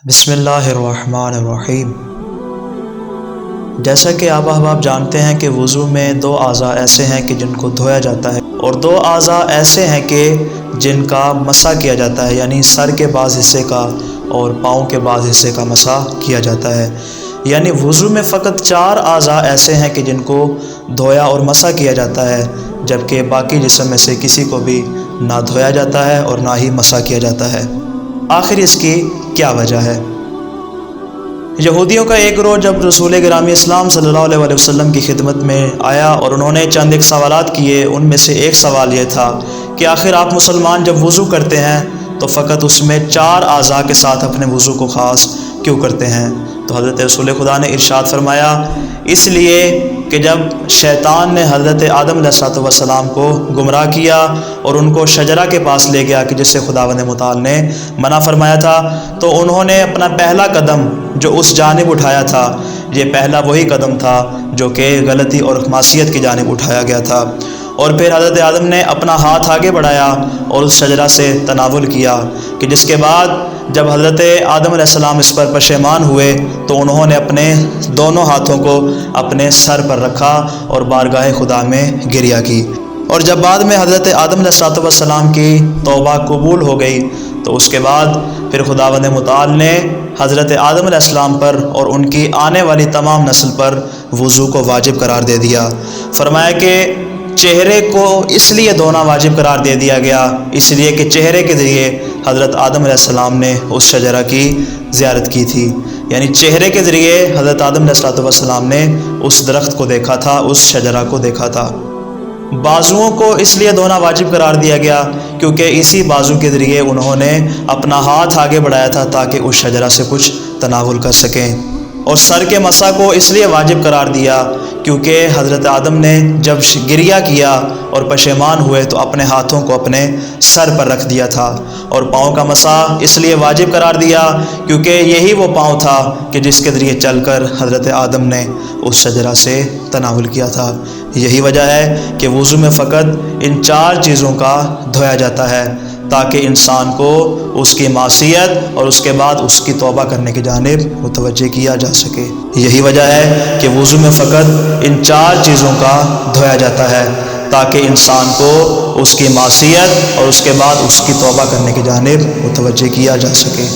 بسم اللہ الرحمن الرحیم۔ جیسا کہ آپ احباب جانتے ہیں کہ وضو میں دو اعضاء ایسے ہیں کہ جن کو دھویا جاتا ہے، اور دو اعضاء ایسے ہیں کہ جن کا مسح کیا جاتا ہے، یعنی سر کے بعض حصے کا اور پاؤں کے بعض حصے کا مسح کیا جاتا ہے۔ یعنی وضو میں فقط 4 اعضاء ایسے ہیں کہ جن کو دھویا اور مسح کیا جاتا ہے، جبکہ باقی جسم میں سے کسی کو بھی نہ دھویا جاتا ہے اور نہ ہی مسح کیا جاتا ہے۔ آخر اس کی کیا وجہ ہے؟ یہودیوں کا ایک گروہ جب رسول گرامی اسلام صلی اللہ علیہ وسلم کی خدمت میں آیا اور انہوں نے چند ایک سوالات کیے، ان میں سے ایک سوال یہ تھا کہ آخر آپ مسلمان جب وضو کرتے ہیں تو فقط اس میں 4 اعضاء کے ساتھ اپنے وضو کو خاص کیوں کرتے ہیں؟ تو حضرت رسول خدا نے ارشاد فرمایا، اس لیے کہ جب شیطان نے حضرت آدم علیہ السلام کو گمراہ کیا اور ان کو شجرہ کے پاس لے گیا کہ جس سے خداوند متعال نے منع فرمایا تھا، تو انہوں نے اپنا پہلا قدم جو اس جانب اٹھایا تھا، یہ پہلا وہی قدم تھا جو کہ غلطی اور معصیت کی جانب اٹھایا گیا تھا۔ اور پھر حضرت آدم نے اپنا ہاتھ آگے بڑھایا اور اس شجرہ سے تناول کیا، کہ جس کے بعد جب حضرت آدم علیہ السلام اس پر پشیمان ہوئے تو انہوں نے اپنے دونوں ہاتھوں کو اپنے سر پر رکھا اور بارگاہ خدا میں گریہ کی۔ اور جب بعد میں حضرت آدم علیہ السلام کی توبہ قبول ہو گئی تو اس کے بعد پھر خداوند متعال نے حضرت آدم علیہ السلام پر اور ان کی آنے والی تمام نسل پر وضو کو واجب قرار دے دیا۔ فرمایا کہ چہرے کو اس لیے دھونا واجب قرار دے دیا گیا، اس لیے کہ چہرے کے ذریعے حضرت آدم علیہ السلام نے اس شجرہ کی زیارت کی تھی، یعنی چہرے کے ذریعے حضرت آدم علیہ السلام نے اس درخت کو دیکھا تھا، اس شجرہ کو دیکھا تھا۔ بازوؤں کو اس لیے دھونا واجب قرار دیا گیا کیونکہ اسی بازو کے ذریعے انہوں نے اپنا ہاتھ آگے بڑھایا تھا تاکہ اس شجرہ سے کچھ تناول کر سکیں۔ اور سر کے مسح کو اس لیے واجب قرار دیا کیونکہ حضرت آدم نے جب گریہ کیا اور پشیمان ہوئے تو اپنے ہاتھوں کو اپنے سر پر رکھ دیا تھا۔ اور پاؤں کا مسح اس لیے واجب قرار دیا کیونکہ یہی وہ پاؤں تھا کہ جس کے ذریعے چل کر حضرت آدم نے اس شجرہ سے تناول کیا تھا۔ یہی وجہ ہے کہ وضو میں فقط ان 4 چیزوں کا دھویا جاتا ہے تاکہ انسان کو اس کی معصیت اور اس کے بعد اس کی توبہ کرنے کی جانب متوجہ کیا جا سکے۔ یہی وجہ ہے کہ وضو میں فقط ان 4 چیزوں کا دھویا جاتا ہے تاکہ انسان کو اس کی معصیت اور اس کے بعد اس کی توبہ کرنے کی جانب متوجہ کیا جا سکے۔